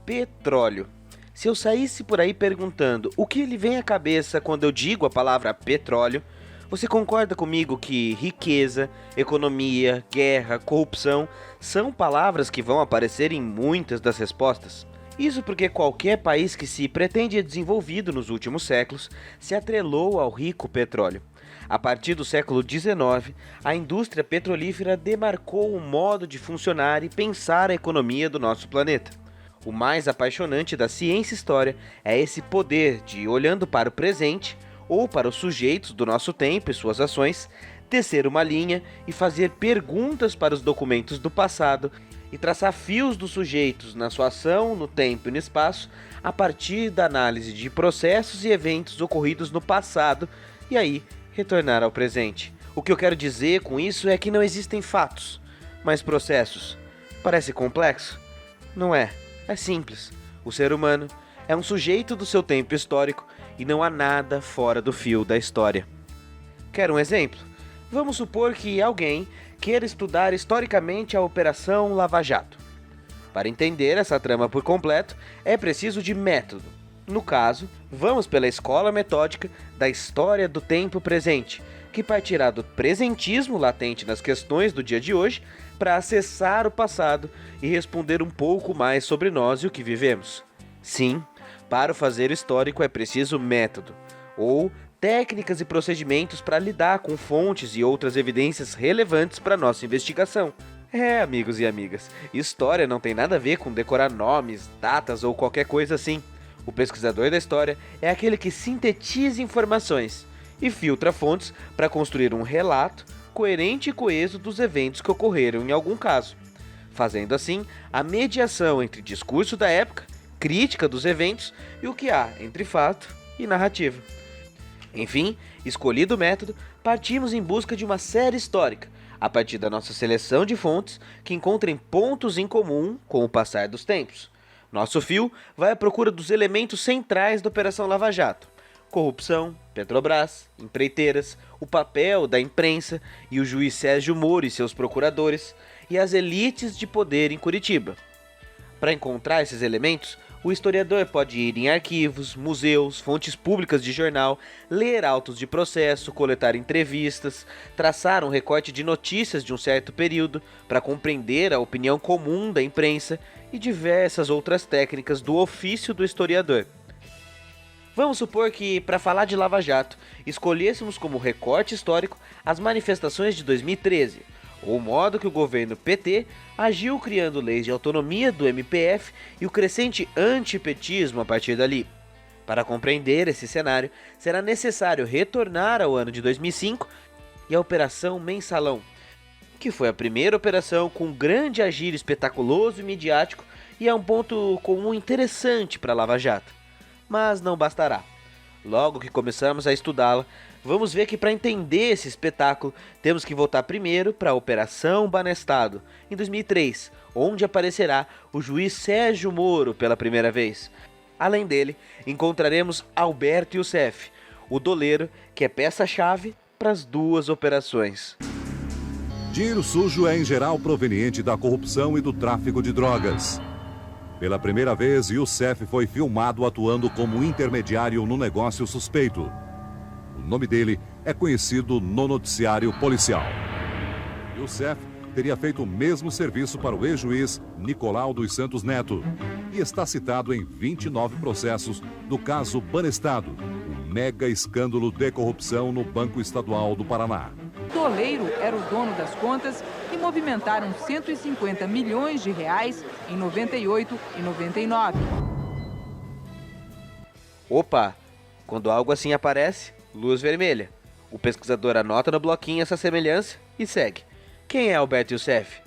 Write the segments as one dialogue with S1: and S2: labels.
S1: petróleo. Se eu saísse por aí perguntando o que lhe vem à cabeça quando eu digo a palavra petróleo, você concorda comigo que riqueza, economia, guerra, corrupção são palavras que vão aparecer em muitas das respostas? Isso porque qualquer país que se pretende desenvolvido nos últimos séculos se atrelou ao rico petróleo. A partir do século XIX, a indústria petrolífera demarcou o modo de funcionar e pensar a economia do nosso planeta. O mais apaixonante da ciência e história é esse poder de, olhando para o presente, ou para os sujeitos do nosso tempo e suas ações, tecer uma linha e fazer perguntas para os documentos do passado e traçar fios dos sujeitos na sua ação, no tempo e no espaço, a partir da análise de processos e eventos ocorridos no passado e aí retornar ao presente. O que eu quero dizer com isso é que não existem fatos, mas processos. Parece complexo? Não é. É simples. O ser humano é um sujeito do seu tempo histórico e não há nada fora do fio da história. Quer um exemplo? Vamos supor que alguém queira estudar historicamente a Operação Lava Jato. Para entender essa trama por completo, é preciso de método. No caso, vamos pela escola metódica da história do tempo presente, que partirá do presentismo latente nas questões do dia de hoje para acessar o passado e responder um pouco mais sobre nós e o que vivemos. Sim, para o fazer histórico é preciso método, ou técnicas e procedimentos para lidar com fontes e outras evidências relevantes para nossa investigação. Amigos e amigas, história não tem nada a ver com decorar nomes, datas ou qualquer coisa assim. O pesquisador da história é aquele que sintetiza informações e filtra fontes para construir um relato coerente e coeso dos eventos que ocorreram em algum caso, fazendo assim a mediação entre discurso da época, crítica dos eventos e o que há entre fato e narrativa. Enfim, escolhido o método, partimos em busca de uma série histórica, a partir da nossa seleção de fontes que encontrem pontos em comum com o passar dos tempos. Nosso fio vai à procura dos elementos centrais da Operação Lava Jato: corrupção, Petrobras, empreiteiras, o papel da imprensa e o juiz Sérgio Moro e seus procuradores, e as elites de poder em Curitiba. Para encontrar esses elementos, o historiador pode ir em arquivos, museus, fontes públicas de jornal, ler autos de processo, coletar entrevistas, traçar um recorte de notícias de um certo período para compreender a opinião comum da imprensa e diversas outras técnicas do ofício do historiador. Vamos supor que, para falar de Lava Jato, escolhêssemos como recorte histórico as manifestações de 2013, ou o modo que o governo PT agiu criando leis de autonomia do MPF e o crescente antipetismo a partir dali. Para compreender esse cenário, será necessário retornar ao ano de 2005 e à Operação Mensalão, que foi a primeira operação com grande agir espetaculoso e midiático e é um ponto comum interessante para Lava Jato. Mas não bastará. Logo que começamos a estudá-la, vamos ver que para entender esse espetáculo, temos que voltar primeiro para a Operação Banestado, em 2003, onde aparecerá o juiz Sérgio Moro pela primeira vez. Além dele, encontraremos Alberto Youssef, o doleiro que é peça-chave para as duas operações.
S2: Dinheiro sujo é em geral proveniente da corrupção e do tráfico de drogas. Pela primeira vez, Youssef foi filmado atuando como intermediário no negócio suspeito. O nome dele é conhecido no noticiário policial. Youssef teria feito o mesmo serviço para o ex-juiz Nicolau dos Santos Neto e está citado em 29 processos do caso Banestado, o mega escândalo de corrupção no Banco Estadual do Paraná.
S3: Doleiro era o dono das contas que movimentaram 150 milhões de reais em 98 e 99.
S1: Opa! Quando algo assim aparece, luz vermelha. O pesquisador anota no bloquinho essa semelhança e segue. Quem é Alberto Youssef?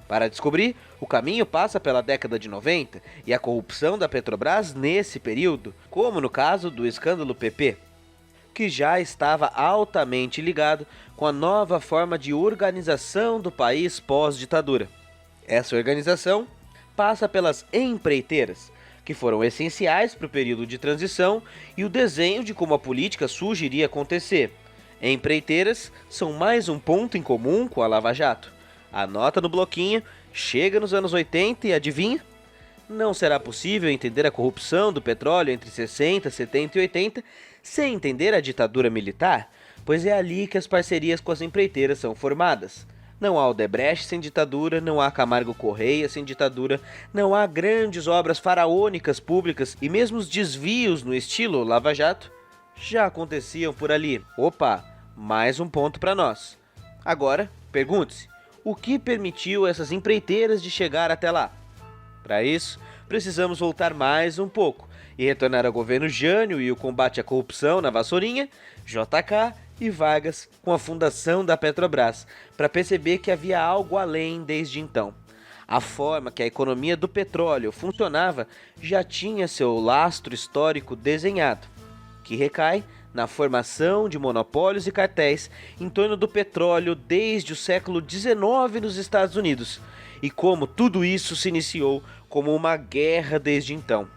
S1: Para descobrir, o caminho passa pela década de 90 e a corrupção da Petrobras nesse período, como no caso do escândalo PP, que já estava altamente ligado com a nova forma de organização do país pós-ditadura. Essa organização passa pelas empreiteiras, que foram essenciais para o período de transição e o desenho de como a política surgiria acontecer. Empreiteiras são mais um ponto em comum com a Lava Jato. Anota no bloquinho, chega nos anos 80 e adivinha? Não será possível entender a corrupção do petróleo entre 60, 70 e 80 sem entender a ditadura militar, pois é ali que as parcerias com as empreiteiras são formadas. Não há Odebrecht sem ditadura, não há Camargo Correia sem ditadura, não há grandes obras faraônicas públicas e mesmo os desvios no estilo Lava Jato já aconteciam por ali. Opa, mais um ponto para nós. Agora, pergunte-se, o que permitiu essas empreiteiras de chegar até lá? Para isso, precisamos voltar mais um pouco e retornar ao governo Jânio e o combate à corrupção na Vassourinha, JK e Vargas com a fundação da Petrobras, para perceber que havia algo além desde então. A forma que a economia do petróleo funcionava já tinha seu lastro histórico desenhado, que recai na formação de monopólios e cartéis em torno do petróleo desde o século XIX nos Estados Unidos, e como tudo isso se iniciou como uma guerra desde então.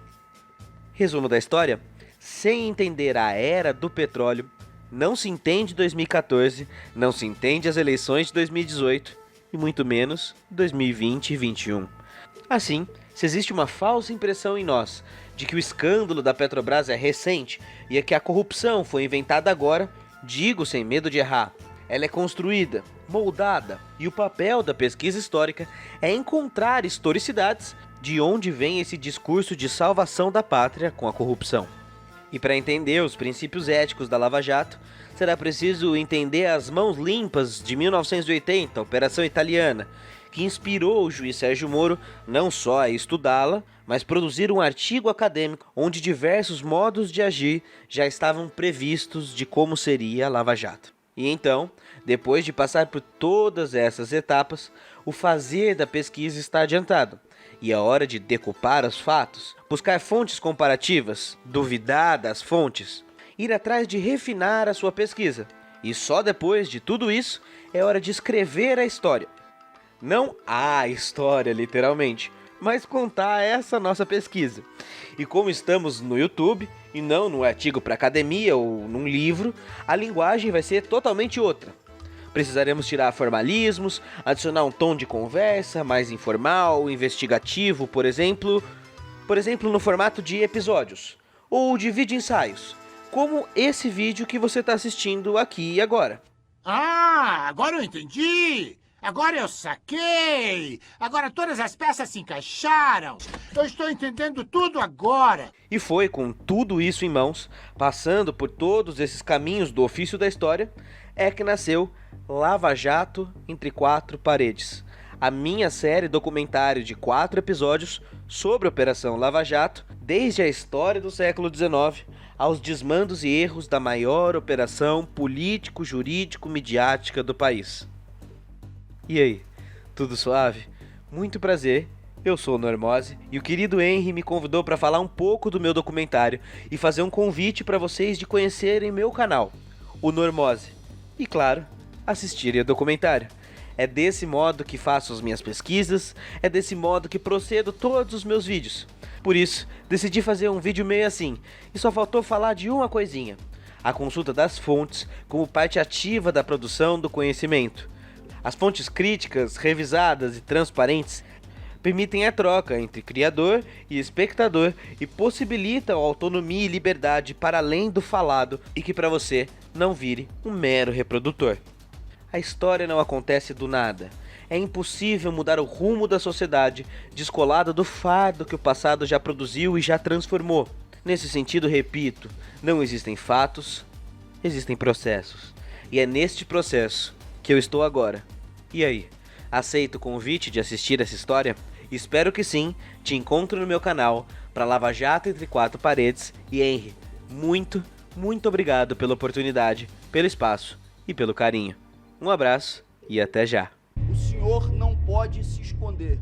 S1: Resumo da história: sem entender a era do petróleo, não se entende 2014, não se entende as eleições de 2018 e muito menos 2020 e 2021. Assim, se existe uma falsa impressão em nós de que o escândalo da Petrobras é recente e é que a corrupção foi inventada agora, digo sem medo de errar, ela é construída, moldada, e o papel da pesquisa histórica é encontrar historicidades de onde vem esse discurso de salvação da pátria com a corrupção. E para entender os princípios éticos da Lava Jato, será preciso entender as mãos limpas de 1980, Operação Italiana, que inspirou o juiz Sérgio Moro não só a estudá-la, mas produzir um artigo acadêmico onde diversos modos de agir já estavam previstos de como seria a Lava Jato. E então, depois de passar por todas essas etapas, o fazer da pesquisa está adiantado. E é hora de decupar os fatos, buscar fontes comparativas, duvidar das fontes, ir atrás de refinar a sua pesquisa. E só depois de tudo isso, é hora de escrever a história. Não a história, literalmente, mas contar essa nossa pesquisa. E como estamos no YouTube, e não no artigo para academia ou num livro, a linguagem vai ser totalmente outra. Precisaremos tirar formalismos, adicionar um tom de conversa mais informal, investigativo, por exemplo no formato de episódios, ou de vídeo ensaios, como esse vídeo que você está assistindo aqui e agora.
S4: Ah, agora eu entendi! Agora eu saquei! Agora todas as peças se encaixaram! Eu estou entendendo tudo agora!
S1: E foi com tudo isso em mãos, passando por todos esses caminhos do ofício da história, é que nasceu Lava Jato Entre Quatro Paredes, a minha série documentário de 4 episódios sobre a Operação Lava Jato, desde a história do século XIX aos desmandos e erros da maior operação político-jurídico-midiática do país. E aí, tudo suave? Muito prazer, eu sou o Normose e o querido Henry me convidou para falar um pouco do meu documentário e fazer um convite para vocês de conhecerem meu canal, o Normose, e claro, assistirem ao documentário. É desse modo que faço as minhas pesquisas, é desse modo que procedo todos os meus vídeos. Por isso, decidi fazer um vídeo meio assim, e só faltou falar de uma coisinha: a consulta das fontes como parte ativa da produção do conhecimento. As fontes críticas, revisadas e transparentes permitem a troca entre criador e espectador e possibilitam autonomia e liberdade para além do falado e que para você não vire um mero reprodutor. A história não acontece do nada. É impossível mudar o rumo da sociedade descolado do fardo que o passado já produziu e já transformou. Nesse sentido, repito, não existem fatos, existem processos. E é neste processo que eu estou agora. E aí, aceita o convite de assistir essa história? Espero que sim. Te encontro no meu canal para Lava Jato Entre Quatro Paredes. E Henry, muito obrigado pela oportunidade, pelo espaço e pelo carinho. Um abraço e até já.
S5: O senhor não pode se esconder.